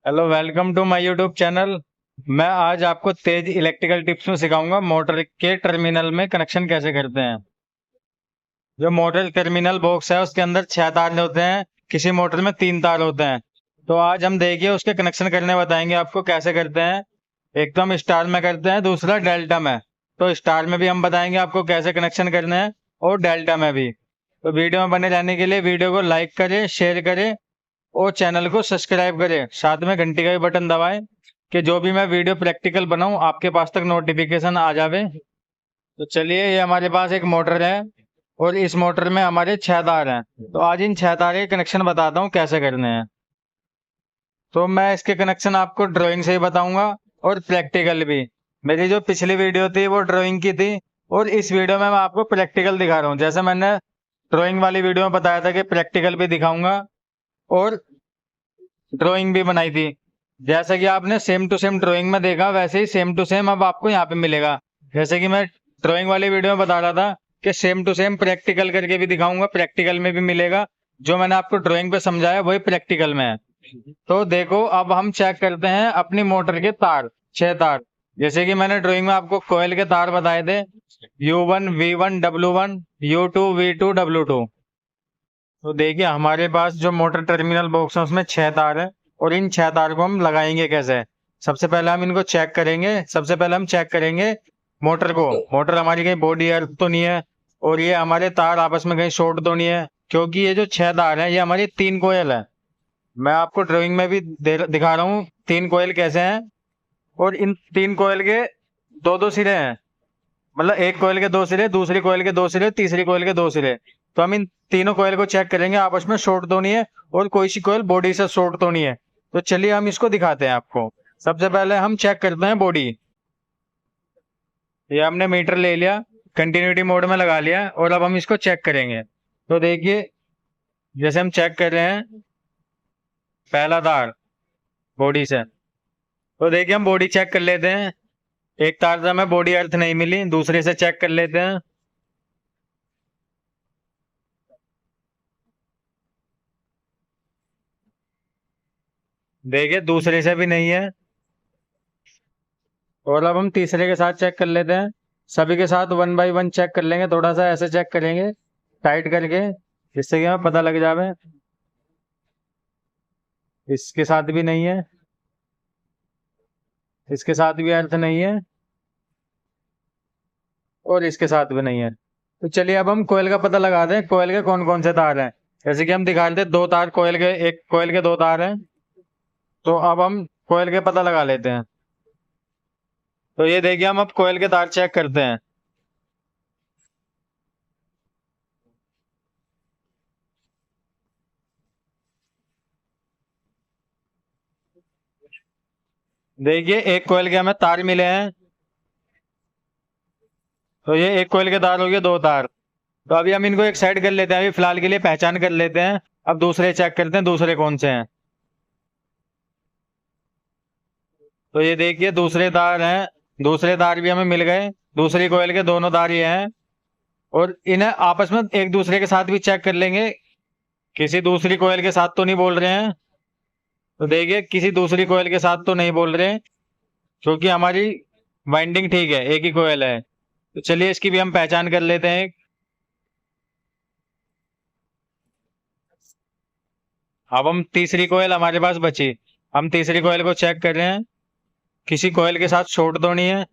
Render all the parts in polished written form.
Hello, welcome to my YouTube channel. मैं आज आपको तेज इलेक्ट्रिकल टिप्स में सिखाऊंगा मोटर के टर्मिनल में कनेक्शन कैसे करते हैं। जो मोटर टर्मिनल बॉक्स है उसके अंदर 6 तार होते हैं, किसी मोटर में 3 तार होते हैं। तो आज हम देखिए उसके कनेक्शन करने बताएंगे आपको कैसे करते हैं। एक तो हम स्टार में करते हैं, दूसरा डेल्टा में। तो स्टार में भी हम बताएंगे आपको कैसे कनेक्शन करने हैं और डेल्टा में भी। तो वीडियो में बने रहने के लिए वीडियो को लाइक करें, शेयर करें और चैनल को सब्सक्राइब करें। साथ में घंटी का भी बटन दबाएं कि जो भी मैं वीडियो प्रैक्टिकल बनाऊं आपके पास तक नोटिफिकेशन आ जावे। तो चलिए, ये हमारे पास एक मोटर है और इस मोटर में हमारे 6 तार हैं। तो आज इन 6 तार के कनेक्शन बताता हूँ कैसे करने हैं। तो मैं इसके कनेक्शन आपको ड्राइंग से ही बताऊंगा और प्रैक्टिकल भी। मेरी जो पिछली वीडियो थी वो ड्राइंग की थी और इस वीडियो में मैं आपको प्रैक्टिकल दिखा रहा हूँ। जैसे मैंने ड्राइंग वाली वीडियो में बताया था कि प्रैक्टिकल भी दिखाऊंगा और ड्राइंग भी बनाई थी। जैसे कि आपने सेम टू सेम ड्राइंग में देखा वैसे ही सेम टू सेम अब आपको यहाँ पे मिलेगा। जैसे कि मैं ड्राइंग वाली वीडियो में बता रहा था कि सेम टू सेम प्रैक्टिकल करके भी दिखाऊंगा, प्रैक्टिकल में भी मिलेगा। जो मैंने आपको ड्राइंग पे समझाया वही प्रैक्टिकल में है। तो देखो, अब हम चेक करते हैं अपनी मोटर के तार, 6 तार। जैसे कि मैंने ड्राइंग में आपको कोयल के तार बताए थे, U1 V1 W1 U2 V2 W2। तो देखिए हमारे पास जो मोटर टर्मिनल बॉक्स है उसमें 6 तार है और इन 6 तार को हम लगाएंगे कैसे। सबसे पहले हम इनको चेक करेंगे। सबसे पहले हम चेक करेंगे मोटर को। मोटर हमारी कहीं बॉडी अर्थ तो नहीं है और ये हमारे तार आपस में कहीं शॉर्ट तो नहीं है, क्योंकि ये जो 6 तार है ये हमारी 3 कोयल है। मैं आपको ड्राइंग में भी दिखा रहा हूँ 3 कोयल कैसे हैं। और इन 3 कोयल के दो दो सिरे हैं, मतलब एक कोयल के 2 सिरे, दूसरी कोयल के 2 सिरे, तीसरी कोयल के 2 सिरे। तो हम इन तीनों कोयल को चेक करेंगे आपस में शॉर्ट तो नहीं है और कोई सी कोयल बॉडी से शॉर्ट तो नहीं है। तो चलिए हम इसको दिखाते हैं आपको। सबसे पहले हम चेक करते हैं बॉडी। ये हमने मीटर ले लिया, कंटिन्यूटी मोड में लगा लिया और अब हम इसको चेक करेंगे। तो देखिए, जैसे हम चेक कर रहे हैं पहला तार बॉडी से। तो देखिए हम बॉडी चेक कर लेते हैं। एक तार से हमें बॉडी अर्थ नहीं मिली, दूसरे से चेक कर लेते हैं। देखिए दूसरे से भी नहीं है। और अब हम तीसरे के साथ चेक कर लेते हैं। सभी के साथ 1 बाय 1 चेक कर लेंगे, थोड़ा सा ऐसे चेक करेंगे टाइट करके, जिससे कि हमें पता लग जावे। इसके साथ भी नहीं है, इसके साथ भी अर्थ नहीं है और इसके साथ भी नहीं है। तो चलिए अब हम कोयल का पता लगाते हैं, कोयल के कौन कौन से तार हैं। जैसे कि हम दिखा रहे थे 2 तार कोयल के, एक कोयल के 2 तार हैं। तो अब हम कोयल के पता लगा लेते हैं। तो ये देखिए हम अब कोयल के तार चेक करते हैं। देखिए एक कोयल के हमें तार मिले हैं। तो ये एक कोयल के तार हो गए 2 तार। तो अभी हम इनको एक साइड कर लेते हैं, अभी फिलहाल के लिए पहचान कर लेते हैं। अब दूसरे चेक करते हैं दूसरे कौन से हैं। तो ये देखिए दूसरे तार हैं, दूसरे तार भी हमें मिल गए। दूसरी कोयल के दोनों तार ये हैं और इन्हें आपस में एक दूसरे के साथ भी चेक कर लेंगे, किसी दूसरी कोयल के साथ तो नहीं बोल रहे हैं। तो देखिए किसी दूसरी कोयल के साथ तो नहीं बोल रहे हैं, क्योंकि हमारी वाइंडिंग ठीक है, एक ही कोयल है। तो चलिए इसकी भी हम पहचान कर लेते हैं। अब हम तीसरी कोयल हमारे पास बची, हम तीसरी कोयल को चेक कर रहे हैं, किसी कोयल के साथ शॉर्ट तो नहीं है।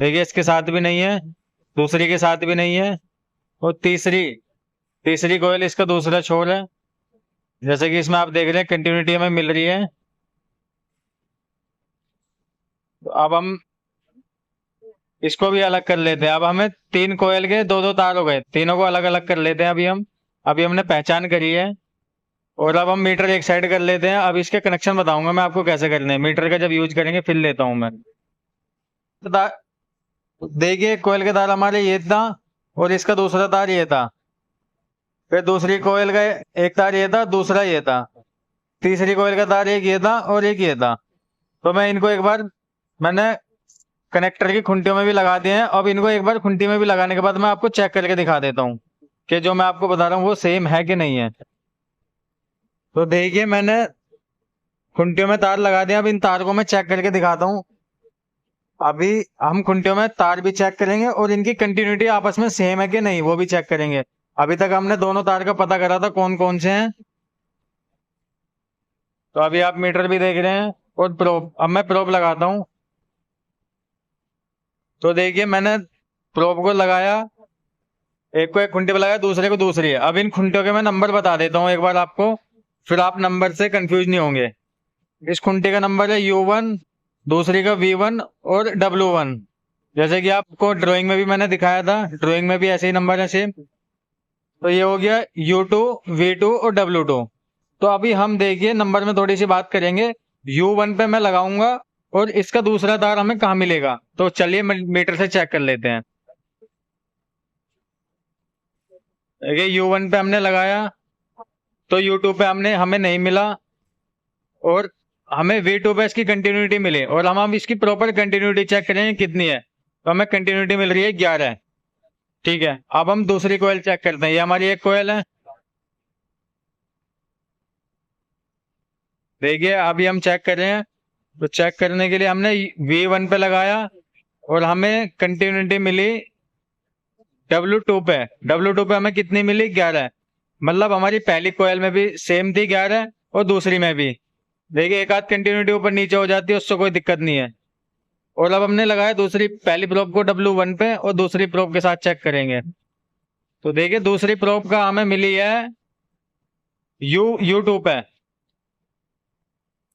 देखिए इसके साथ भी नहीं है, दूसरी के साथ भी नहीं है और तीसरी तीसरी कोयल इसका दूसरा छोर है। जैसे कि इसमें आप देख रहे हैं कंटिन्यूटी हमें मिल रही है। तो अब हम इसको भी अलग कर लेते हैं। अब हमें 3 कोयल के दो दो तार हो गए, तीनों को अलग अलग कर लेते हैं। अभी हमने पहचान करी है और अब हम मीटर एक साइड कर लेते हैं। अब इसके कनेक्शन बताऊंगा मैं आपको कैसे करने हैं, मीटर का जब यूज करेंगे फिर लेता हूं मैं। तो देखिए कोयल के तार हमारे ये था और इसका दूसरा तार ये था। फिर दूसरी कोयल का एक तार ये था, दूसरा ये था। तीसरी कोयल का तार एक ये था और एक ये था। तो मैं इनको एक बार मैंने कनेक्टर की खुंटियों में भी लगा दिए हैं। अब इनको एक बार खुंटी में भी लगाने के बाद मैं आपको चेक करके दिखा देता हूँ कि जो मैं आपको बता रहा हूँ वो सेम है कि नहीं है। तो देखिए मैंने खुंटियों में तार लगा दिया। अब इन तार को मैं चेक करके दिखाता हूँ। अभी हम खुंटियों में तार भी चेक करेंगे और इनकी कंटिन्यूटी आपस में सेम है कि नहीं वो भी चेक करेंगे। अभी तक हमने दोनों तार का पता करा था कौन कौन से हैं। तो अभी आप मीटर भी देख रहे हैं और प्रोब। अब मैं प्रोब लगाता हूँ। तो देखिए मैंने प्रोब को लगाया, एक को एक खुंटे पे लगाया, दूसरे को दूसरी है। अब इन खुंटियों के मैं नंबर बता देता हूँ एक बार आपको, फिर आप नंबर से कंफ्यूज नहीं होंगे। इस खुंटे का नंबर है U1, दूसरी का V1 और W1। जैसे कि आपको ड्राइंग में भी मैंने दिखाया था, ड्राइंग में भी ऐसे ही नंबर है सेम। तो ये हो गया U2, V2 और W2। तो अभी हम देखिए नंबर में थोड़ी सी बात करेंगे। U1 पे मैं लगाऊंगा और इसका दूसरा तार हमें कहाँ मिलेगा, तो चलिए मीटर से चेक कर लेते हैं। देखिए U1 पे हमने लगाया तो U2 पे हमें नहीं मिला और हमें V2 पे इसकी कंटिन्यूटी मिली। और हम इसकी प्रॉपर कंटिन्यूटी चेक करेंगे कितनी है, तो हमें कंटिन्यूटी मिल रही है 11। ठीक है, अब हम दूसरी कोयल चेक करते हैं। ये हमारी एक कोयल है। देखिए अभी हम चेक कर रहे हैं। तो चेक करने के लिए हमने V1 पे लगाया और हमें कंटिन्यूटी मिली W2 पे। W2 पे हमें कितनी मिली, 11। मतलब हमारी पहली कोयल में भी सेम थी 11 और दूसरी में भी। देखिए एक आध कंटिन्यूटी ऊपर नीचे हो जाती है, उससे कोई दिक्कत नहीं है। और अब हमने लगाया दूसरी, पहली प्रोब को W1 पे और दूसरी प्रोब के साथ चेक करेंगे। तो देखिए दूसरी प्रोब का हमें मिली है U2 पे।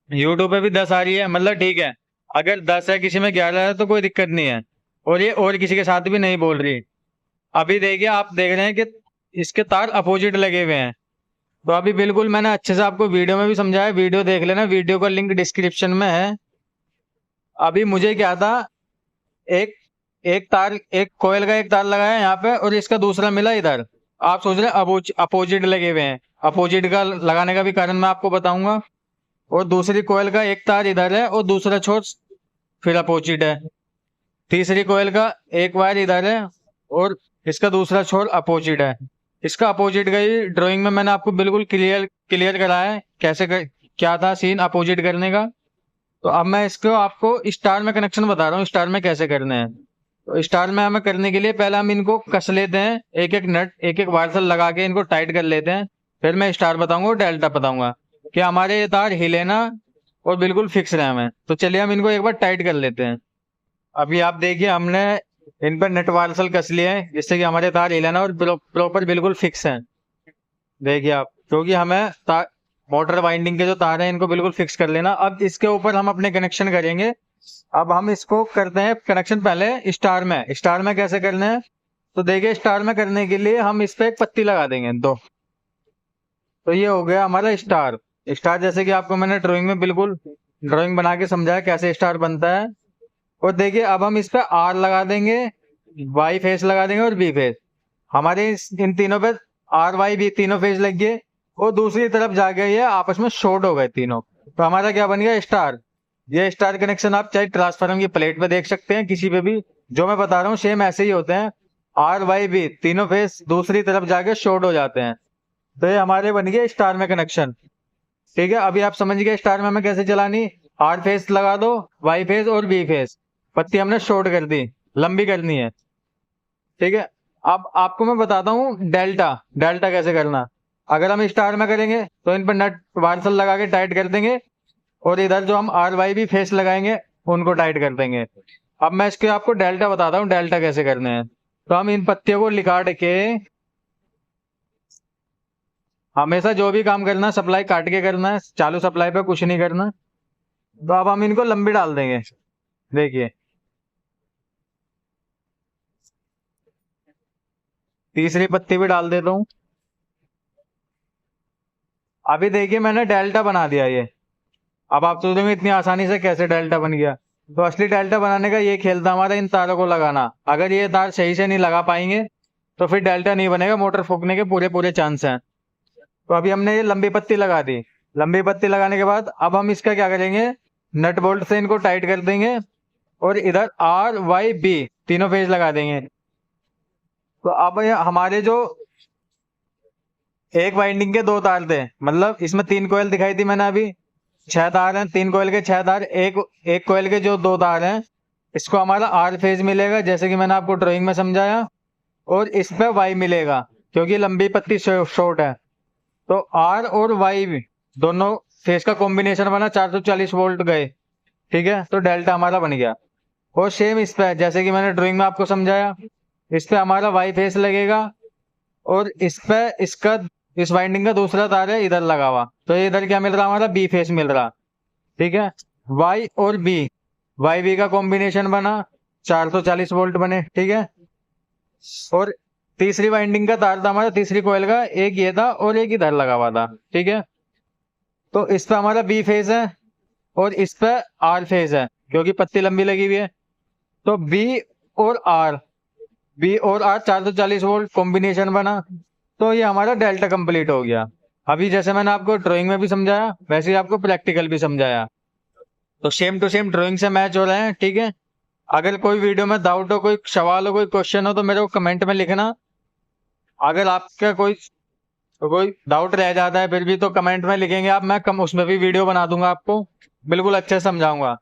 U2 पे भी 10 आ रही है, मतलब ठीक है। अगर 10 है किसी में 11 है तो कोई दिक्कत नहीं है। और ये और किसी के साथ भी नहीं बोल रही। अभी देखिए आप देख रहे हैं कि इसके तार अपोजिट लगे हुए हैं। तो अभी बिल्कुल मैंने अच्छे से आपको वीडियो में भी समझाया, वीडियो देख लेना, वीडियो का लिंक डिस्क्रिप्शन में है। अभी मुझे क्या था, एक एक तार, एक कोयल का एक तार लगाया यहाँ पे और इसका दूसरा मिला इधर। आप सोच रहे हैं अपोजिट लगे हुए हैं। अपोजिट का लगाने का भी कारण मैं आपको बताऊंगा। और दूसरी कोयल का एक तार इधर है और दूसरा छोर फिर अपोजिट है। तीसरी कोयल का एक वायर इधर है और इसका दूसरा छोर अपोजिट है। इसका अपोजिट का ही ड्राइंग में मैंने आपको बिल्कुल क्लियर क्लियर कराया है क्या था सीन अपोजिट करने का। तो अब मैं इसको आपको स्टार में कनेक्शन बता रहा हूँ, स्टार में कैसे करने हैं। तो स्टार में हमें करने के लिए पहले हम इनको कस लेते हैं, एक एक नट एक एक वायर लगा के इनको टाइट कर लेते हैं। फिर मैं स्टार बताऊंगा और डेल्टा बताऊंगा कि हमारे ये तार हिले ना और बिल्कुल फिक्स रहे हमें। तो चलिए हम इनको एक बार टाइट कर लेते हैं। अभी आप देखिए हमने इन पर नट वायर कस लिए हैं जिससे कि हमारे तार हिले ना और प्रॉपर बिल्कुल फिक्स हैं। देखिए आप, क्योंकि हमें मोटर वाइंडिंग के जो तार हैं इनको बिल्कुल फिक्स कर लेना। अब इसके ऊपर हम अपने कनेक्शन करेंगे। अब हम इसको करते हैं कनेक्शन पहले स्टार में कैसे करना है। तो देखिए स्टार में करने के लिए हम इस पे एक पत्ती लगा देंगे दो। तो ये हो गया हमारा स्टार। स्टार जैसे कि आपको मैंने ड्राइंग में बिल्कुल ड्राइंग बना के समझाया कैसे स्टार बनता है। और देखिए अब हम इस पे आर लगा देंगे, वाई फेस लगा देंगे और बी फेस। हमारे इन तीनों पे आर वाई बी तीनों फेस लग गए और दूसरी तरफ जाके ये आपस में शॉर्ट हो गए तीनों। तो हमारा क्या बन गया, स्टार। ये स्टार कनेक्शन आप चाहे ट्रांसफार्मर की प्लेट पे देख सकते हैं, किसी पे भी जो मैं बता रहा हूँ सेम ऐसे ही होते हैं। आर वाई बी तीनों फेस दूसरी तरफ जाके शॉर्ट हो जाते हैं। तो ये हमारे बन गए स्टार में कनेक्शन। ठीक है, अभी आप समझ गए स्टार में हमें कैसे चलानी। आर फेस लगा दो, वाई फेस और बी फेस। पत्ती हमने शॉर्ट कर दी, लंबी करनी है। ठीक है, अब आपको मैं बताता हूँ डेल्टा डेल्टा कैसे करना। अगर हम स्टार में करेंगे तो इन पर नट वार्सल लगा के टाइट कर देंगे और इधर जो हम आर वाई भी फेस लगाएंगे उनको टाइट कर देंगे। अब मैं इसके आपको डेल्टा बताता हूँ डेल्टा कैसे करने हैं। तो हम इन पत्तियों को लिकाट के, हमेशा जो भी काम करना सप्लाई काट के करना है, चालू सप्लाई पे कुछ नहीं करना। तो अब हम इनको लंबी डाल देंगे। देखिए तीसरी पत्ती भी डाल देता हूँ। अभी देखिए मैंने डेल्टा बना दिया ये। अब आप सोचेंगे इतनी आसानी से कैसे डेल्टा बन गया। तो असली डेल्टा बनाने का ये खेल था हमारा, इन तारों को लगाना। अगर ये तार सही से नहीं लगा पाएंगे तो फिर डेल्टा नहीं बनेगा, मोटर फूकने के पूरे पूरे चांस हैं। तो अभी हमने ये लंबी पत्ती लगा दी। लंबी पत्ती लगाने के बाद अब हम इसका क्या करेंगे, नट बोल्ट से इनको टाइट कर देंगे और इधर आर वाई बी तीनों फेज लगा देंगे। तो अब ये हमारे जो एक वाइंडिंग के दो तार थे, मतलब इसमें 3 कोयल दिखाई थी मैंने अभी, 6 तार हैं, 3 कॉइल के 6 तार, एक कॉइल के जो 2 तार हैं इसको हमारा आर फेज मिलेगा जैसे कि मैंने आपको ड्राइंग में समझाया, और इस पे वाई मिलेगा क्योंकि लंबी पत्ती शॉर्ट है। तो आर और वाई दोनों फेज का कॉम्बिनेशन बना, 440 वोल्ट गए, ठीक है, तो डेल्टा हमारा बन गया। और सेम इस पे जैसे कि मैंने ड्राइंग में आपको समझाया, इस पे हमारा वाई फेज लगेगा और इस पे इस वाइंडिंग का दूसरा तार है इधर लगा हुआ, तो ये इधर क्या मिल रहा हमारा बी फेज मिल रहा, ठीक है। वाई और बी, वाई बी का कॉम्बिनेशन बना, 440 वोल्ट बने, ठीक है। और तीसरी वाइंडिंग का तार था हमारा, तीसरी कॉइल का, एक ये था और एक इधर लगा हुआ था, ठीक है। तो इस पे हमारा बी फेज है और इस पे आर फेज है क्योंकि पत्ती लंबी लगी हुई है। तो बी और आर 440 वोल्ट कॉम्बिनेशन बना, तो ये हमारा डेल्टा कंप्लीट हो गया। अभी जैसे मैंने आपको ड्राइंग में भी समझाया वैसे ही आपको प्रैक्टिकल भी समझाया, तो सेम टू सेम ड्राइंग से मैच हो रहे हैं, ठीक है। अगर कोई वीडियो में डाउट हो, कोई सवाल हो, कोई क्वेश्चन हो तो मेरे को कमेंट में लिखना। अगर आपका कोई कोई डाउट रह जाता है फिर भी तो कमेंट में लिखेंगे आप, मैं कम उसमें भी वीडियो बना दूंगा आपको, बिल्कुल अच्छे से समझाऊंगा।